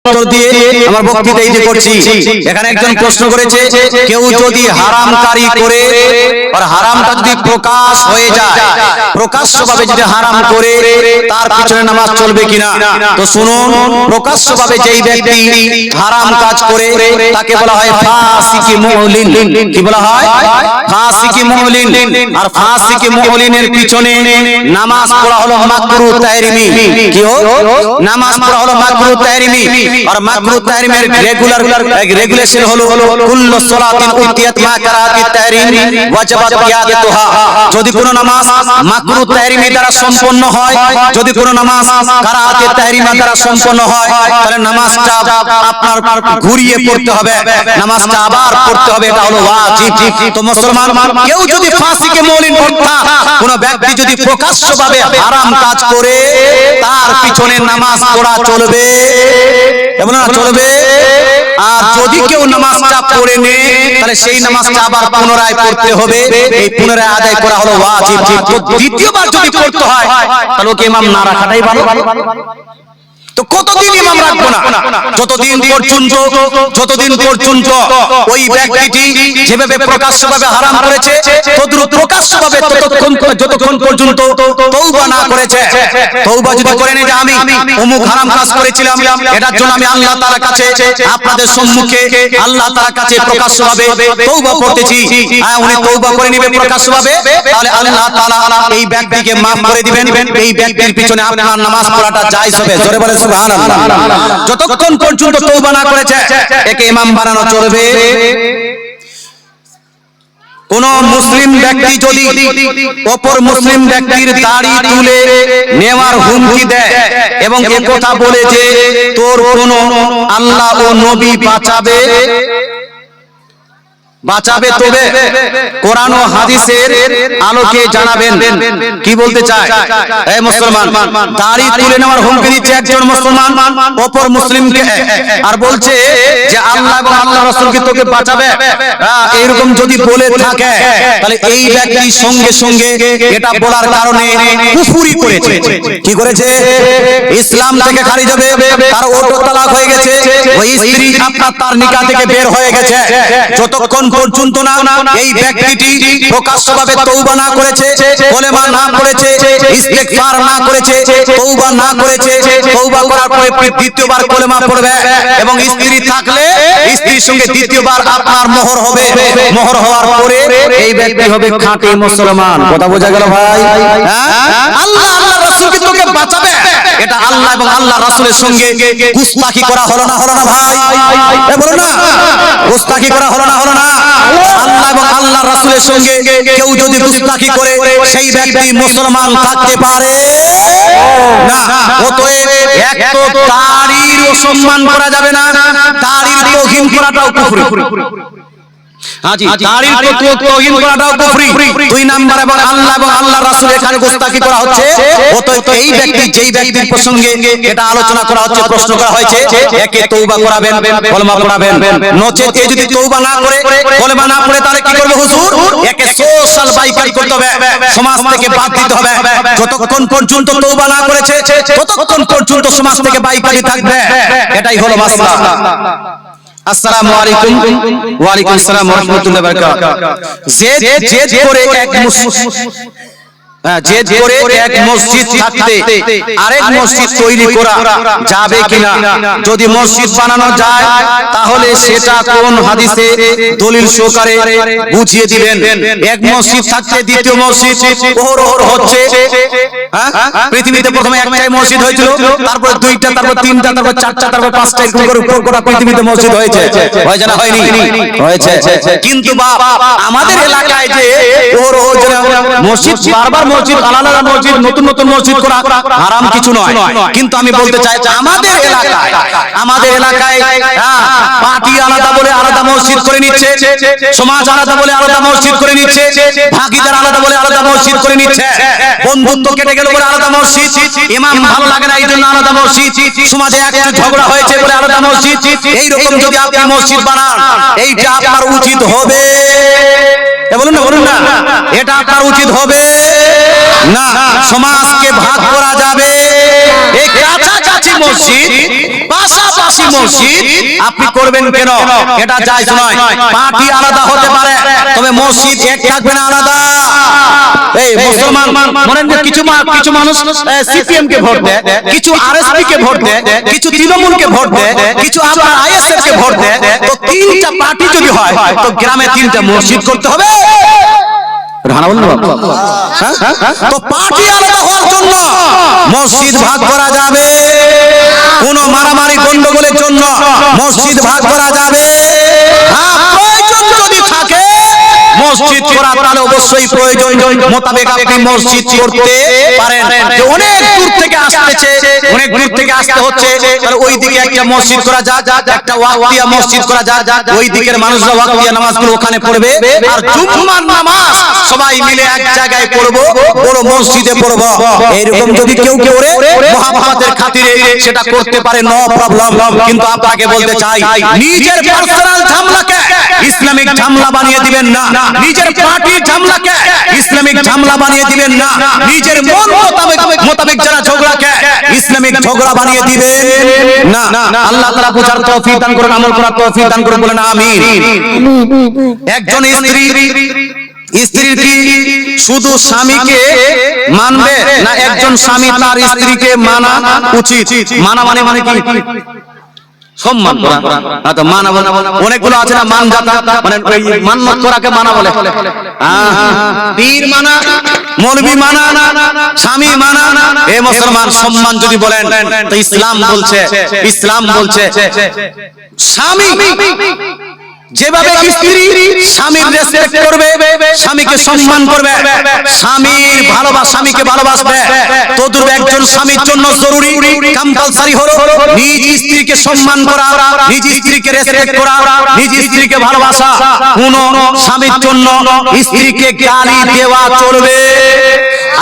উত্তর দিয়ে আমার বক্তৃতা এই যে করছি। এখানে একজন প্রশ্ন করেছে, কেউ যদি হারামকারী করে আর হারামটা যদি প্রকাশ হয়ে যায়, প্রকাশ্যভাবে যদি হারাম করে তার পিছনে নামাজ চলবে কিনা? তো শুনুন, প্রকাশ্যভাবে যেই ব্যক্তি হারাম কাজ করে তাকে বলা হয় ফাসিকি মুলিন। কি বলা হয়? ফাসিকি মুলিন। আর ফাসিকি মুলিনের পিছনে নামাজ পড়া হলো মাকরুহ তাহরিমি। কি হলো? নামাজ পড়া হলো মাকরুহ তাহরিমি। আর মাকরুহ তাহরিমের রেগুলেশন হলো কুল্লু সালাতিন উতিয়াত মা কারাতি তাহরিম ওয়াজিবাত ইয়াদাতুহা। যদি কোনো নামাজ মাকরুহ তাহরিমি দ্বারা সম্পন্ন হয়, যদি কোনো নামাজ কারাতি তাহরিমা দ্বারা সম্পন্ন হয়, তাহলে নামাজটা আপনার ঘুরিয়ে পড়তে হবে, নামাজটা আবার পড়তে হবে, এটা হলো ওয়াজিব। তো মুসলমান, কেউ যদি ফাসিকে মুলিন অর্থাৎ কোন ব্যক্তি যদি প্রকাশ্যভাবে হারাম কাজ করে তার পিছনে নামাজ পড়া চলবে এবং না চলবে। আর যদি কেউ নামাজটা পড়ে নেয় তাহলে সেই নামাজটা আবার পুনরায় পড়তে হবে, এই পুনরায় আদায় করা হলো ওয়াজিব। দ্বিতীয়বার যদি পড়তে হয় তাহলে ওকে ইমাম না রাখাটাই ভালো। তো কতদিন ইমাম রাখবো না? যতদিন পর্যন্ত ওই ব্যক্তিটি যেভাবে প্রকাশ্যভাবে হারাম করেছে তদ্রূপ প্রকাশ্যভাবে যতক্ষণ পর্যন্ত তওবা না করেছে। তওবা যদি করে নেয় যে আমি অমুক হারাম কাজ করেছিলাম, এটার জন্য আমি আল্লাহ তাআলার কাছে আপনাদের সম্মুখে আল্লাহ তাআলার কাছে প্রকাশ্যভাবে তওবা করতেছি, উনি তওবা করে নেবে প্রকাশ্যভাবে, তাহলে আল্লাহ তাআলা এই ব্যক্তিকে মাফ করে দিবেন। এই ব্যক্তির পিছনে আপনার নামাজ পড়াটা জায়েজ হবে। জোরে বলে সুবহানাল্লাহ। যতক্ষণ পর্যন্ত তওবা না করেছে একে ইমাম বানানো চলবে। কোন মুসলিম ব্যক্তি যদি অপর মুসলিম ব্যক্তির দাড়ি তুলে নেওয়ার হুমকি দেয় এবং একথা বলে যে তোর কোন আল্লাহ ও নবী বাঁচাবে তবে কোরআন ও হাদিসের আলোকে জানাবেন। কি বলতে চায়? এই মুসলমান, দাড়ি তুলে নেওয়ার হুমকি দিচ্ছে একজন মুসলমান অপর মুসলিমকে, আর বলছে যে আল্লাহ এবং আল্লাহ রাসূল কি তোকে বাঁচাবে, এরকম যদি বলে থাকে তাহলে এই ব্যক্তি সঙ্গে সঙ্গে এটা বলার কারণে কুফরি করেছে। কি করেছে? ইসলাম থেকে খারিজ হবে, তার ওটো তালাক হয়ে গেছে, ওই স্ত্রী আপনার তার নিকাহ থেকে বের হয়ে গেছে। যতক্ষণ পর্যন্ত না এই ব্যক্তিটি প্রকাশ্যভাবে তওবা না করেছে, কলেমা না পড়েছে, ইস্তেগফার না করেছে, তওবা না করেছে, তওবা করার পরে দ্বিতীয়বার কলেমা পড়বে এবং স্ত্রী থাকলে স্ত্রীর সঙ্গে দ্বিতীয়বার আপনার মোহর হবে। মোহর হওয়ার পরে এই ব্যক্তি হবে খাঁটি মুসলমান। কথা বোঝা গেল ভাই? আল্লাহ রাসূল কি তোকে বাঁচাবে, এটা আল্লাহ এবং আল্লাহ রাসূলের সঙ্গে গুস্তাখি করা হলো না ভাই? বলো না, গুস্তাখি করা হলো না? আল্লাহ এবং আল্লাহ রাসূলের সঙ্গে কেউ যদি গুস্তাখি করে সেই ব্যক্তি মুসলমান থাকতে পারে না। অতএব এক তো দাড়ির অসম্মান করা যাবে না, দাড়ির তাওহীন করাটাও কুফরি। হাজি, দাড়ির তাওহীন করাটাও কুফরি। দুই নাম্বার এবং আল্লাহ এবং আল্লাহর রাসূল এখানে গোস্তাকি করা হচ্ছে। অতএব এই ব্যক্তি যেই ব্যক্তির প্রসঙ্গে এটা আলোচনা করা হচ্ছে, প্রশ্ন করা হয়েছে, একে তওবা করাবেন, কলেমা পড়াবেন, নচেত এ যদি তওবা না করে কলেমা না পড়ে তাহলে কি করবে হুজুর? একে সোশ্যাল বাইকাট করতে হবে, সমাজ থেকে বাদ দিতে হবে। যতক্ষণ পর্যন্ত তওবা না করেছে ততক্ষণ পর্যন্ত সমাজ থেকে বাইকাটি থাকবে। এটাই হলো মাসলা। আসসালামু আলাইকুম। ওয়া আলাইকুম আসসালাম ওয়া রাহমাতুল্লাহি ওয়া বারাকাতুহু। জেদ করে এক মসজিদ থাকতে আরেক মসজিদ তৈরি করা যাবে কিনা? যদি মসজিদ বানানো যায় তাহলে সেটা কোন হাদিসে দলিল সহকারে বুঝিয়ে দিবেন। এক মসজিদ থাকতে দ্বিতীয় মসজিদ ওহর হচ্ছে। পৃথিবীতে প্রথমে একটাই মসজিদ হয়েছিল, তারপর দুইটা, তারপর তিনটা, তারপর চারটা, তারপর পাঁচটা, এরকম করে উপর গোটা পৃথিবীতে মসজিদ হয়েছে। হয়েছে না হয়নি? হয়েছে। কিন্তু আমাদের এলাকায় যে মসজিদ বারবার মসজিদ আলাদা মসজিদ নতুন মসজিদ করা হারাম কিছু নয়। কিন্তু আমি বলতে চাই আমাদের এলাকায় পার্টি আলাদা বলে আলাদা মসজিদ করে নিচ্ছে, সমাজ আলাদা বলে আলাদা মসজিদ করে নিচ্ছে, ভাগীদার আলাদা বলে আলাদা মসজিদ করে নিচ্ছে, বন্ধুত্ব কেটে গেল বলে আলাদা মসজিদ, ইমাম ভালো লাগে না এই জন্য আলাদা মসজিদ, সমাজে একটা ঝগড়া হয়েছে বলে আলাদা মসজিদ। এইরকম যদি আপনি মসজিদ বানান এইটা আপনার উচিত হবে? বলুন না, এটা আপনার উচিত হবে না। সমাজকে ভাগ করা যাবে, এই কাঁচা কাছাকাছি মসজিদ, পাশাপাশি মসজিদ আপনি করবেন কেন? এটা জায়েজ নয়। পার্টি আলাদা হতে পারে, তবে মসজিদ এক থাকবে না আলাদা। এই মুসলমান মনে কিছু মানুষ সিপিএম কে ভোট দেয়, কিছু আরএসপি কে ভোট দেয়, কিছু তৃণমূলকে ভোট দেয়, কিছু আপনার আইএসএফ কে ভোট দেয়। তো তিনটা পার্টি যদি হয় তো গ্রামে তিনটা মসজিদ করতে হবে। তো পার্টি আলাদা হওয়ার জন্য মসজিদ ভাগ করা যাবে, কোন মারামারি গন্ডগোলের জন্য মসজিদ ভাগ করা যাবে। প্রয়োজন যদি থাকে মসজিদ করা, তাহলে অবশ্যই প্রয়োজন মোতাবেক আপনি মসজিদ করতে পারেন। যে অনেক দূর থেকে আসতেছে, অনেক দূর থেকে আসতে হচ্ছে, তাহলে ওই দিকে একটা মসজিদ করা যা, একটা ওয়াক্তিয়া মসজিদ করা যা, ওই দিকের মানুষরা ওয়াক্তিয়া নামাজগুলো ওখানে পড়বে, আর জুম্মার নামাজ সবাই মিলে এক জায়গায় পড়বো, বড় মসজিদে পড়বো। এরকম যদি কেউ করে মুহাব্বতের খাতিরে সেটা করতে পারে, নো প্রবলেম। কিন্তু আপনাকে বলতে চাই, নিজের পার্সোনাল ঝামেলাকে ইসলামিক ঝামেলা বানিয়ে দিবেন না, নিজের পার্টির ঝামেলাকে ইসলামিক ঝামেলা বানিয়ে দিবেন না, নিজের মন মোতাবেক যারা ঝগড়াকে ইসলামিক ঝগড়া বানিয়ে দিবেন না। আল্লাহ তাআলা বুঝার তৌফিক দান করুন, আমল করার তৌফিক দান করুন, বলেন আমিন। একজন স্ত্রীর কি শুধু স্বামীকে মানবে, না একজন স্বামী তার স্ত্রীকে মানা উচিত? মানা মানে কি? সম্মান করা। তো মানা অনেকগুলো আছে না, মান জাতা মানে মান্নত করাকে মানা বলে। পীর মানা, মৌলবি মানা, স্বামী মানা। এ মুসলমান, সম্মান যদি বলেন তো ইসলাম বলছে স্বামী যেভাবে স্ত্রী স্বামীর রেসপেক্ট করবে, স্বামীকে সম্মান করবে, স্বামীর ভালোবাসা স্বামীকে ভালোবাসবে, তদ্রূপ একজন স্বামীর জন্য জরুরি কম্পালসারি হলো নিজ স্ত্রীকে সম্মান করা, নিজ স্ত্রীকে রেসপেক্ট করা, নিজ স্ত্রীকে ভালোবাসা। কোন স্বামীর জন্য স্ত্রীকে গালি দেওয়া চলবে।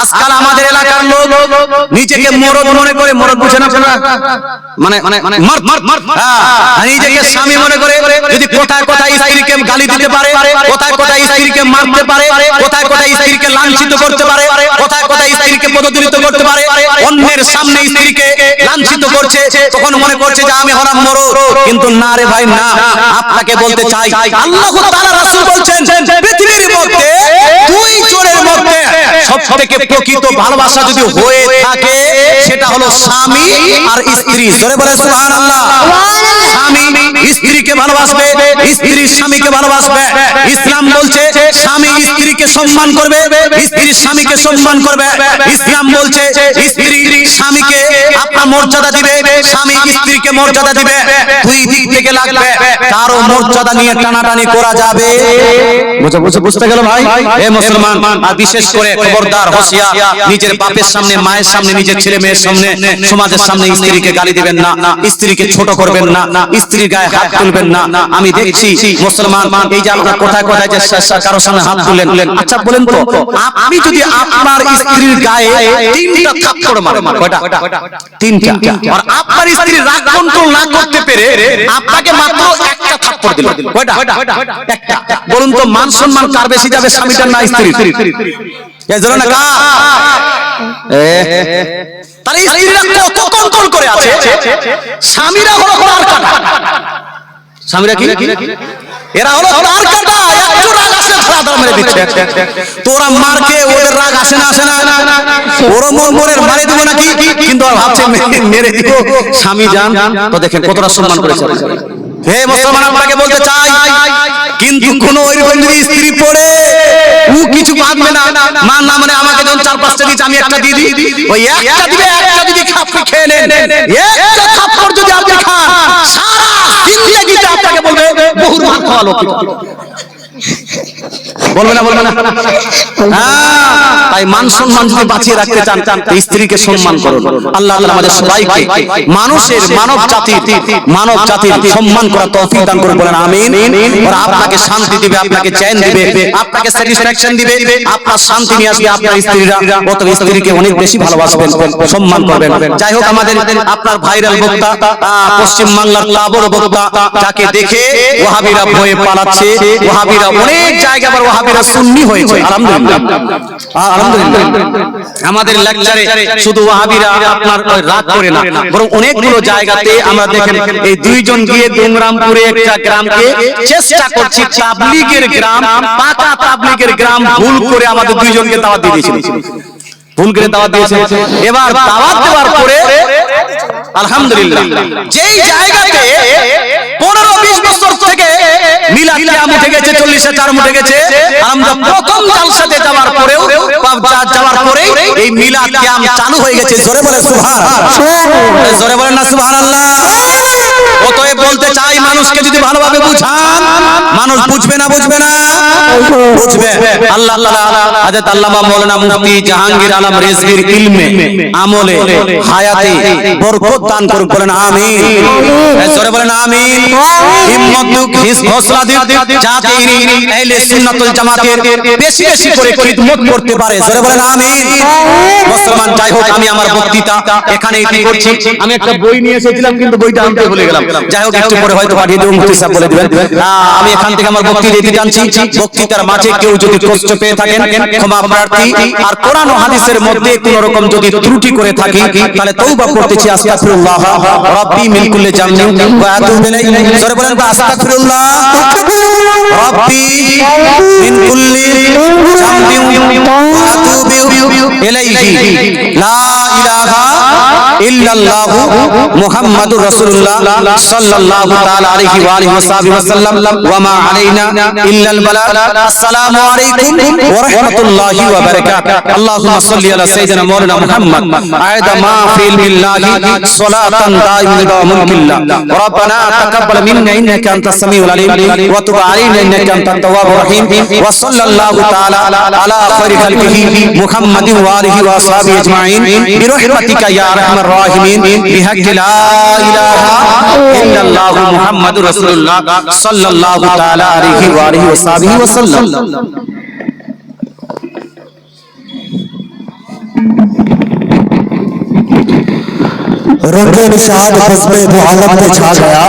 আজকাল আমাদের এলাকার লোক নিজেকে মরদ মনে করে, মরদ বুঝে না মানে নিজেকে স্বামী মনে করে, যদি কোথায় কোথায় স্ত্রীকে গালি দিতে পারে, কোথায় কোথায় স্ত্রীকে মারতে পারে, কোথায় কোথায় স্ত্রীকে লাঞ্ছিত করতে পারে, কোথায় কোথায় স্ত্রীকে পদদলিত করতে পারে, অন্যের সামনে স্ত্রীকে লাঞ্ছিত করছে, তখন মনে করছে যে আমি হলাম মরদ। কিন্তু না রে ভাই, না। আপনাকে বলতে চাই, আল্লাহ তাআলা রাসূল বলছেন পৃথিবীর মধ্যে দুই জনের মধ্যে সবথেকে প্রকৃত ভালোবাসা যদি হয়ে থাকে সেটা হলো স্বামী আর স্ত্রী। জোরে বলে সুবহানাল্লাহ। স্বামী স্ত্রীকে ভালোবাসবে, স্ত্রী স্বামীকে ভালোবাসবে। ইসলাম বলছে স্বামী স্ত্রীকে সম্মান করবে, স্ত্রী স্বামীকে সম্মান করবে। ইসলাম বলছে স্ত্রী স্বামীকে আপনার মর্যাদা দিবে, স্বামী স্ত্রীকে মর্যাদা দিবে। দুই দিক থেকে লাগবে, কারো মর্যাদা নিয়ে টানাটানি করা যাবে। বুঝতে গেল ভাই? এ মুসলমান, আর বিশেষ করে খবরদার, হোশিয়ার, নিজের বাপের সামনে, মায়ের সামনে, নিজের ছেলে মেয়ের সামনে, সমাজের সামনে স্ত্রীকে গালি দিবেন না, স্ত্রীকে ছোট করবেন না, স্ত্রীর গায়ে হাত তুলবেন না। আমি দেখছি মুসলমান, এই যে আপনারা কোথায় কোথায় যে কারো সামনে হাত তুলেন, আচ্ছা বলেন তো, আপনি যদি আপনার স্ত্রীর গায়ে তিনটা থাপ্পড় মারেন, কয়টা? তিনটা। আর আপনার স্ত্রী রাগ কন্ট্রোল না করতে পেরে আপনাকে মাত্র একটা থাপ্পড় দিল, কয়টা? একটা। বলুন তো, মান সম্মান কার বেশি যাবে, স্বামীটার না স্ত্রীর? এজন্য না কা তার স্ত্রীরা কত কন্ট্রোল করে আছে, স্বামীরা হলো তার কাটা। স্বামীরা কি? এরা হলো তার কাটা। একটু রাগ আসে ধরা মেরে দিচ্ছে। তোরা মারকে, ওদের রাগ আসে না, আসে না? ওর মনের মারে দিব নাকি, কিন্তু আর ভাবছে মেরে দিব। স্বামী জান তো দেখেন কতটা সম্মান করেছে। হে মুসলমান, আপনাকে বলতে চাই, কিন্তু কোন ওইরকম যদি স্ত্রী পড়ে ও কিছু ভাববে না, মা না মানে আমাকে যখন 4-5টা দিচ্ছে আমি একটা দিয়ে দিই, ওই একটা দিবে, একটা যদি আপনি খেয়ে নেন, একটা থাপ্পড় যদি আপনি খান, সারা জিন্দেগিতে আপনাকে বলবে বহু মার খাওয়া লোক। বলবে না? তাই মান সম্মান যদি বাঁচিয়ে রাখতে চান, স্ত্রীকে সম্মান করুন। আল্লাহ তাআলা আমাদের সবাইকে মানুষের, মানব জাতির সম্মান করার তৌফিক দান করুন, বলেন আমিন। আর আপনাকে শান্তি দিবে, আপনাকে চ্যান দিবে, আপনাকে স্যাটিসফ্যাকশন দিবে, আপনার শান্তি নিয়ে আসবে। আপনার স্ত্রীরা কত স্ত্রীকে অনেক বেশি ভালোবাসবেন, সম্মান করবেন। যাই হোক, আমাদের আপনার ভাইরাল বক্তা, পশ্চিম বাংলার তাবড় বক্তা, যাকে দেখে ওয়াহাবিরা ভয়ে পালাচ্ছে, ওয়াহাবিরা অনেক জায়গা আবার ওয়াহাবিরা সুন্নি হয়েছে। আলহামদুলিল্লাহ। আলহামদুলিল্লাহ আমাদের লেকচারে শুধু ওয়াহাবিরা আপনার রাগ করে না, বরং অনেকগুলো জায়গাতে আমরা দেখেন এই দুইজন গিয়ে গঙ্গরামপুরে একটা গ্রামকে চেষ্টা করছি তাবলীগের গ্রাম, পাকা তাবলীগের গ্রাম ভুল করে আমাদের দুইজনকে দাওয়াত দিয়ে দিয়েছিল, ভুল করে দাওয়াত দিয়েছে। এবার দাওয়াত দেওয়ার পরে আলহামদুলিল্লাহ যেই জায়গাতে 15-20 বছর থেকে মিলাদ কিয়াম উঠে গেছে, 40,000 উঠে গেছে, আমরা প্রথম জালসাতে যাওয়ার পরেও এই মিলাদ কিয়াম চালু হয়ে গেছে। জোরে বলে সুবহানাল্লাহ, জোরে বলেন না সুবহানাল্লাহ। অতএব বলতে চাই মানুষকে যদি ভালোভাবে বুঝান, মানুষ বুঝবে না, বুঝবে না, বুঝবে। আল্লাহ তাআলা হযরত আল্লামা মাওলানা মুফতি জাহাঙ্গীর আলম রিজভীর ইলমে, আমলে, হায়াতে বরকত দান করুক, বলেন আমিন। জোরে বলেন আমিন। হিম্মত দিক, হৌসলা দিক, যাতে ইনি আহলে সুন্নাত ওয়াল জামাতের বেশি বেশি করে খিদমত করতে পারে। জোরে বলেন আমিন। মুসলমান, যাই হোক আমি আমার বক্তৃতা এখানে এটি করছি। আমি একটা বই নিয়ে এসেছিলাম কিন্তু বইটা আনতে ভুলে গেলাম। যাই হোক একটু পরে হয়তো পাঠিয়ে দেব, মুফতি সাহেব বলে দিবেন। আমি এখান থেকে আমার বক্তৃতা দিতে জানছি। বক্তৃতার মাঝে কেউ যদি কষ্ট পেয়ে থাকেন ক্ষমা প্রার্থী। আর কোরআন ও হাদিসের মধ্যে কোন রকম যদি ত্রুটি করে থাকি তাহলে তওবা করতেছি। আস্তাগফিরুল্লাহ রাব্বি মিন কুল্লি জামবিন ওয়া আতুবু ইলাইহি। জোরে বলেন আস্তাগফিরুল্লাহ রাব্বি মিন কুল্লি জামবিন ওয়া আতুবু ইলাইহি। লা ইলাহা ইল্লাল্লাহু মুহাম্মাদুর রাসূলুল্লাহ সাল্লাল্লাহু তাআলা আলাইহি ওয়া আলিহি ওয়াসাল্লাম ওয়া মা আলাইনা ইল্লাল বালাগ। আসসালামু আলাইকুম ওয়া রাহমাতুল্লাহি ওয়া বারাকাতুহু। আল্লাহুম্মা সাল্লি আলা সাইয়্যিদিনা মাওলানা মুহাম্মদ আয়দা মা ফিল বিল্লাহি সালাতান দাইমাতান মুনকিল্লাহ। রব্বানা তাকাব্বাল মিন্না ইন্নাকা আনতাস সামিউল আলিম ওয়া তুব আলাইনা ইন্নাকা আনতাত তাওয়াবুর রহিম। ওয়া সাল্লাল্লাহু তাআলা আলা খায়রি খালকিহি মুহাম্মাদিন ওয়া আলিহি ওয়া আসহাবিহি আজমাইন বিরহমাতিকা ইয়া আরহামার রাহিমিন বিহাক্কি লা ইলাহা ইল্লাল্লাহু মুহাম্মাদুর রাসূলুল্লাহ সাল্লাল্লাহু তাআলা আলাইহি ওয়া আলিহি ওয়া সাহবিহি ওয়া সাল্লাম। रंगे निशाद बज़्मे दो आलम पे छा गया,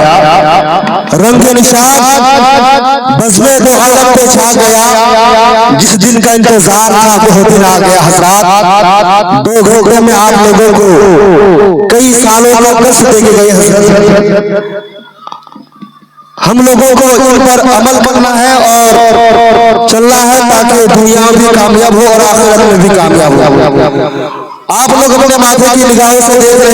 रंगे निशाद बज़्मे दो आलम पे छा गया। जिस दिन का इंतजार था वो दिन आ गया हज़रात। दो घंटे में आप लोगों को कई सालों का कष्ट देके गए हज़रत। हम लोगों को इन पर अमल करना है और चलना है ताकि दुनिया में भी कामयाब हो और आखिरत में भी कामयाब हो। आप लोग अपने माथे की निगाहों से देख रहे हैं